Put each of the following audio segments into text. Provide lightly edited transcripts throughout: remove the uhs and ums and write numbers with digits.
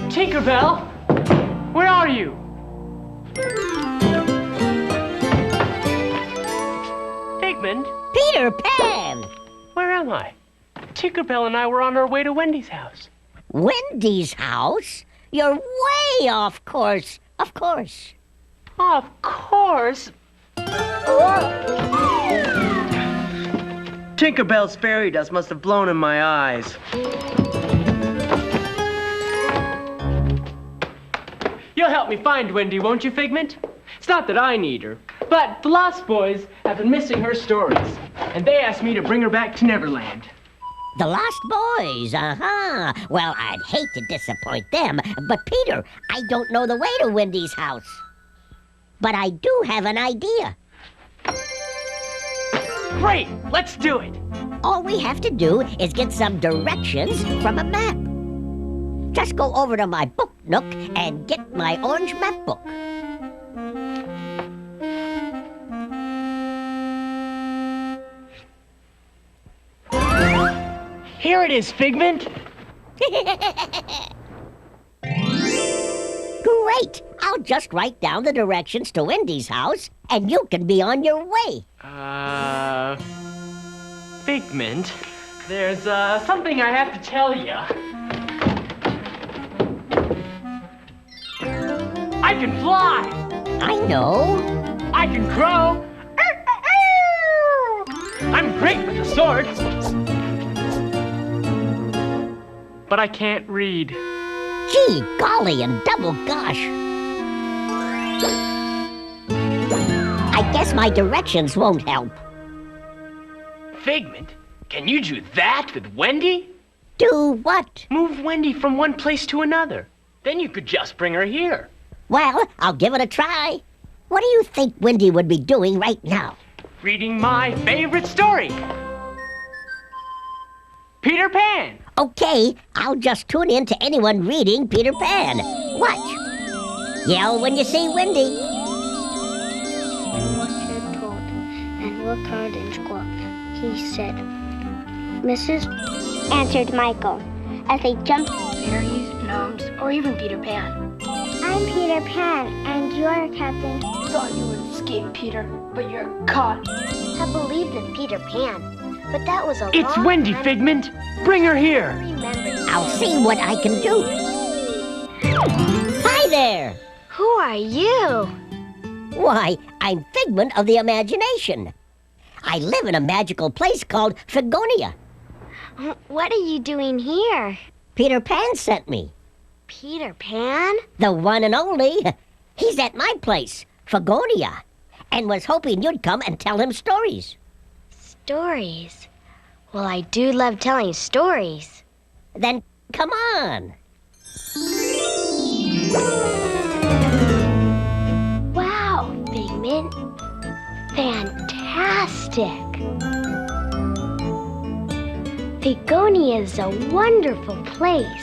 Tinkerbell, where are you? Figment? Peter Pan! Where am I? Tinkerbell and I were on our way to Wendy's house. Wendy's house? You're way off course. Of course. Of course. Tinkerbell's fairy dust must have blown in my eyes. You'll help me find Wendy, won't you, Figment? It's not that I need her, but the Lost Boys have been missing her stories, and they asked me to bring her back to Neverland. The Lost Boys, uh-huh. Well, I'd hate to disappoint them, but Peter, I don't know the way to Wendy's house. But I do have an idea. Great, let's do it. All we have to do is get some directions from a map. Just go over to my book nook and get my orange map book. Here it is, Figment. Great! I'll just write down the directions to Wendy's house, and you can be on your way. Figment, there's, something I have to tell you. I can fly! I know. I can grow! I'm great with the sword! But I can't read. Gee, golly, and double gosh. I guess my directions won't help. Figment, can you do that with Wendy? Do what? Move Wendy from one place to another. Then you could just bring her here. Well, I'll give it a try. What do you think Wendy would be doing right now? Reading my favorite story. Peter Pan. Okay, I'll just tune in to anyone reading Peter Pan. Watch. Yell when you see Wendy. Watch your told and work hard in school, he said. Mrs. answered Michael as they jumped. Fairies, gnomes, or even Peter Pan. I'm Peter Pan, and you're Captain. Thought you would escape, Peter, but you're caught. I believed in Peter Pan, but that was a It's long Wendy, time Figment. Bring her here. Remember. I'll see what I can do. Hi there. Who are you? Why, I'm Figment of the Imagination. I live in a magical place called Frigonia. What are you doing here? Peter Pan sent me. Peter Pan? The one and only. He's at my place, Frigonia, and was hoping you'd come and tell him stories. Stories? Well, I do love telling stories. Then come on. Wow, Figment. Fantastic. Frigonia is a wonderful place.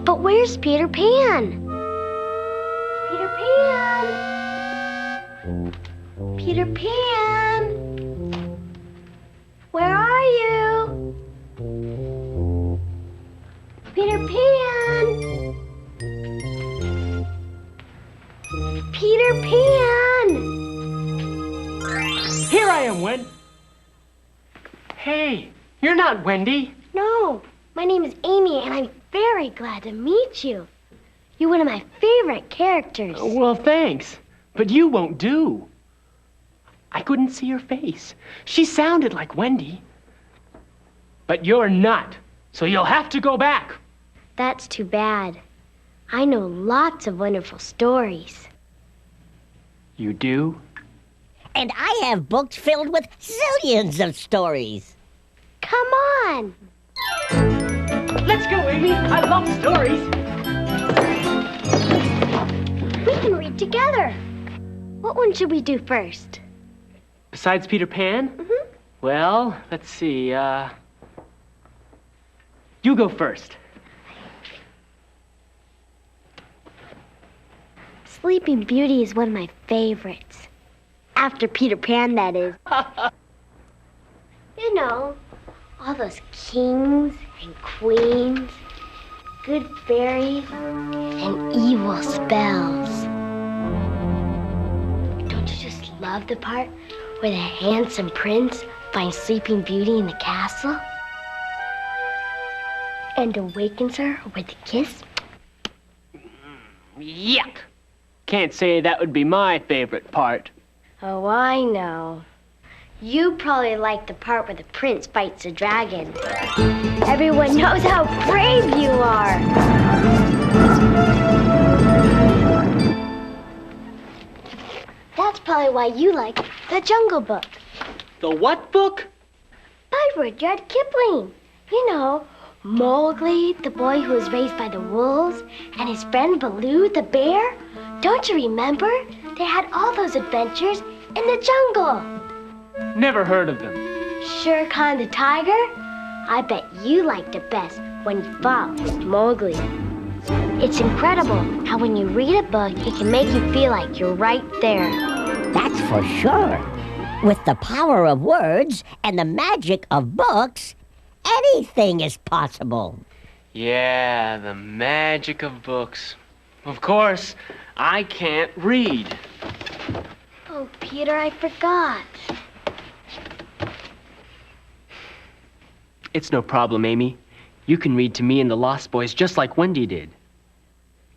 But where's Peter Pan? Peter Pan! Peter Pan! Where are you? Peter Pan! Peter Pan! Here I am, Wen. Hey, you're not Wendy. No, my name is Amy, and I'm very glad to meet you. You're one of my favorite characters. Well, thanks. But you won't do. I couldn't see her face. She sounded like Wendy. But you're not, so you'll have to go back. That's too bad. I know lots of wonderful stories. You do? And I have books filled with zillions of stories. Come on. Let's go, Amy. I love stories. We can read together. What one should we do first? Besides Peter Pan? Mm-hmm. Well, let's see. You go first. Sleeping Beauty is one of my favorites. After Peter Pan, that is. You know, all those kings and queens, good fairies, and evil spells. Don't you just love the part where the handsome prince finds Sleeping Beauty in the castle and awakens her with a kiss? Yuck! Can't say that would be my favorite part. Oh, I know. You probably like the part where the prince fights the dragon. Everyone knows how brave you are. That's probably why you like the Jungle Book. The what book? By Rudyard Kipling. You know, Mowgli, the boy who was raised by the wolves, and his friend Baloo, the bear. Don't you remember? They had all those adventures in the jungle. Never heard of them. Shere Khan the tiger? I bet you liked it best when you fought with Mowgli. It's incredible how when you read a book, it can make you feel like you're right there. That's for sure. With the power of words and the magic of books, anything is possible. Yeah, the magic of books. Of course, I can't read. Oh, Peter, I forgot. It's no problem, Amy. You can read to me and the Lost Boys just like Wendy did.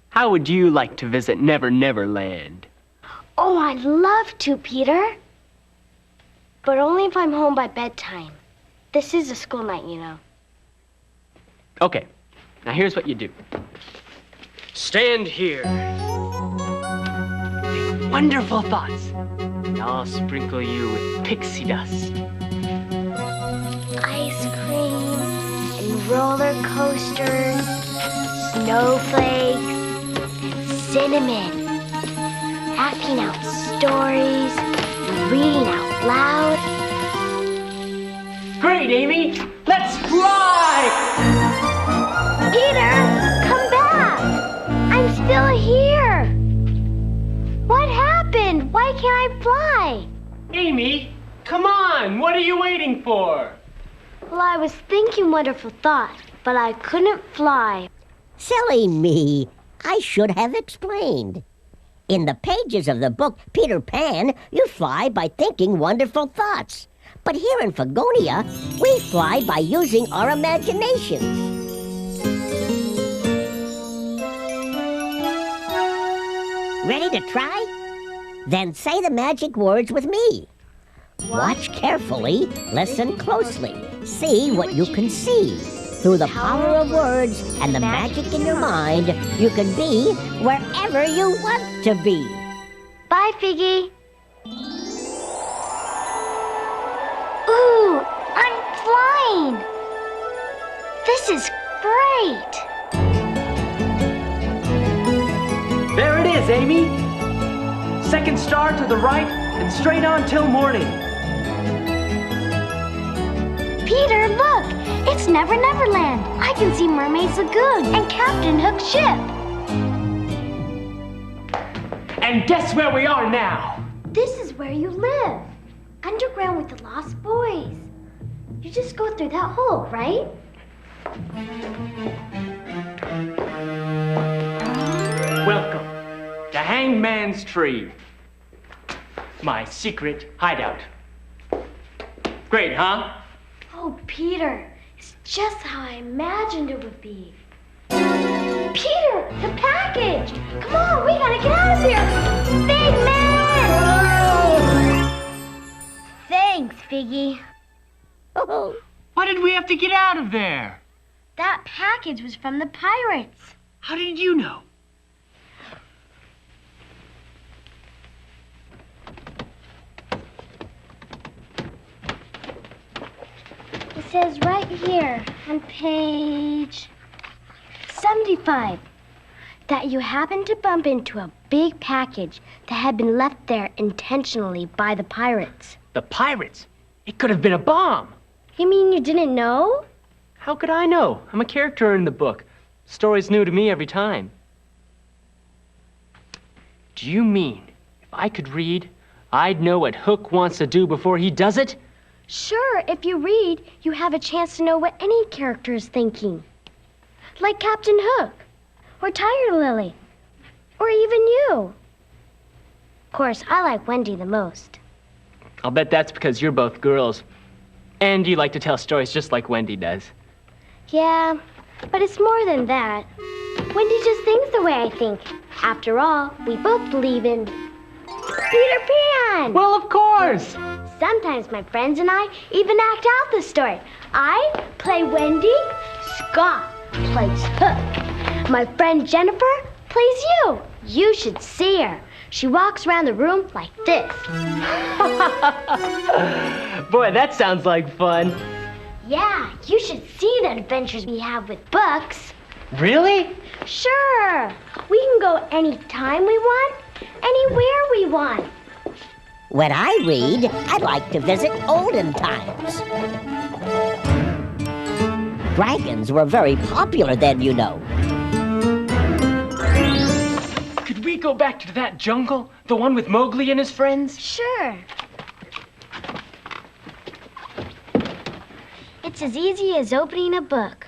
How would you like to visit Neverland? Oh, I'd love to, Peter. But only if I'm home by bedtime. This is a school night, you know. Okay, now here's what you do. Stand here. Think wonderful thoughts. And I'll sprinkle you with pixie dust. Ice cream and roller coasters, snowflakes, and cinnamon. Acting out stories and reading out loud. Great, Amy! Let's fly! Peter, come back! I'm still here! What happened? Why can't I fly? Amy, come on! What are you waiting for? Well, I was thinking wonderful thoughts, but I couldn't fly. Silly me. I should have explained. In the pages of the book Peter Pan, you fly by thinking wonderful thoughts. But here in Fagonia, we fly by using our imaginations. Ready to try? Then say the magic words with me. Watch carefully, listen closely, see what you can see. Through the power of words and the magic in your mind, you can be wherever you want to be. Bye, Figgy. Ooh, I'm flying. This is great. There it is, Amy! Second star to the right and straight on till morning. Peter, look! It's Neverland. I can see Mermaid's Lagoon and Captain Hook's ship. And guess where we are now? This is where you live. Underground with the Lost Boys. You just go through that hole, right? Welcome to Hangman's Tree. My secret hideout. Great, huh? Oh, Peter, it's just how I imagined it would be. Peter, the package! Come on, we gotta get out of here! Figment! Thanks, Figgy. Oh, Why did we have to get out of there? That package was from the pirates. How did you know? says right here on page 75 that you happened to bump into a big package that had been left there intentionally by the pirates. The pirates? It could have been a bomb. You mean you didn't know? How could I know? I'm a character in the book. The story's new to me every time. Do you mean if I could read, I'd know what Hook wants to do before he does it? Sure, if you read, you have a chance to know what any character is thinking. Like Captain Hook, or Tiger Lily, or even you. Of course, I like Wendy the most. I'll bet that's because you're both girls. And you like to tell stories just like Wendy does. Yeah, but it's more than that. Wendy just thinks the way I think. After all, we both believe in Peter Pan! Well, of course! Sometimes my friends and I even act out the story. I play Wendy, Scott plays Hook. My friend Jennifer plays you. You should see her. She walks around the room like this. Boy, that sounds like fun. Yeah, you should see the adventures we have with books. Really? Sure. We can go anytime we want, anywhere we want. When I read, I like to visit olden times. Dragons were very popular then, you know. Could we go back to that jungle? The one with Mowgli and his friends? Sure. It's as easy as opening a book.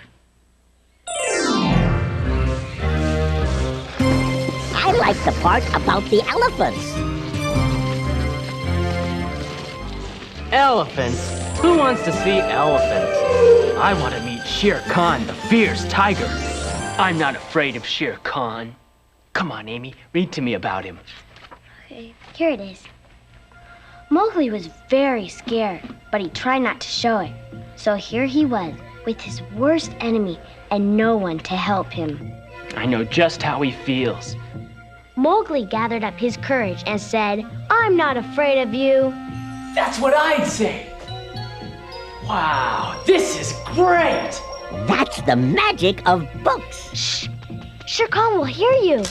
I like the part about the elephants. Elephants? Who wants to see elephants? I want to meet Shere Khan, the fierce tiger. I'm not afraid of Shere Khan. Come on, Amy, read to me about him. Okay, here it is. Mowgli was very scared, but he tried not to show it. So here he was, with his worst enemy and no one to help him. I know just how he feels. Mowgli gathered up his courage and said, "I'm not afraid of you." That's what I'd say. Wow, this is great! That's the magic of books. Shh! Shere Khan will hear you.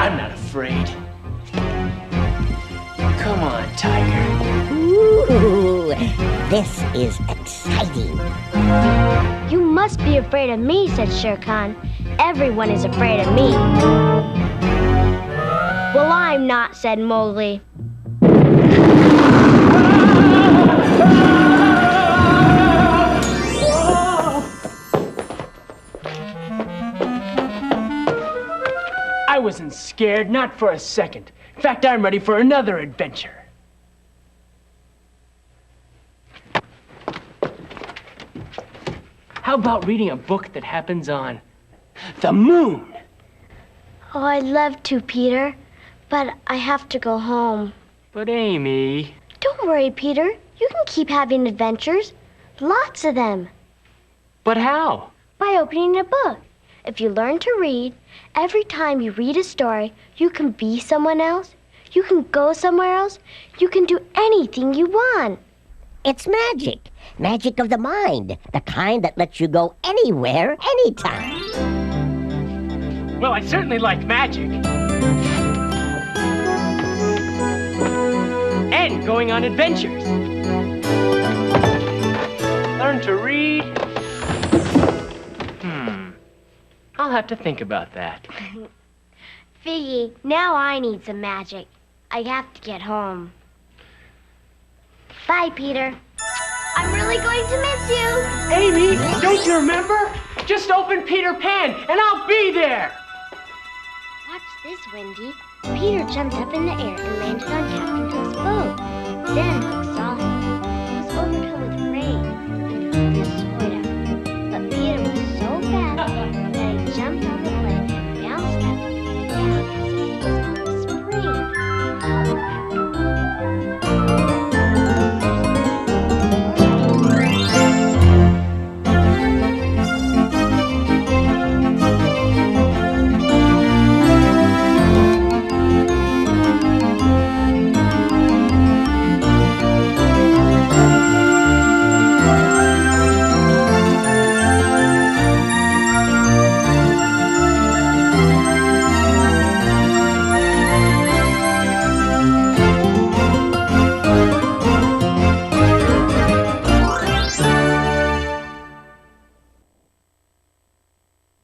I'm not afraid. Come on, Tiger. Ooh, this is exciting. You must be afraid of me, said Shere Khan. Everyone is afraid of me. Well, I'm not, said Mowgli. I wasn't scared, not for a second. In fact, I'm ready for another adventure. How about reading a book that happens on the moon? Oh, I'd love to, Peter, but I have to go home. But Amy... Don't worry, Peter. You can keep having adventures. Lots of them. But how? By opening a book. If you learn to read, every time you read a story, you can be someone else. You can go somewhere else. You can do anything you want. It's magic. Magic of the mind. The kind that lets you go anywhere, anytime. Well, I certainly like magic. And going on adventures. Learn to read. I'll have to think about that. Figgy, now I need some magic. I have to get home. Bye, Peter. I'm really going to miss you. Amy, don't you remember? Just open Peter Pan and I'll be there. Watch this, Wendy. Peter jumped up in the air and landed on Captain Hook's boat. Then Hook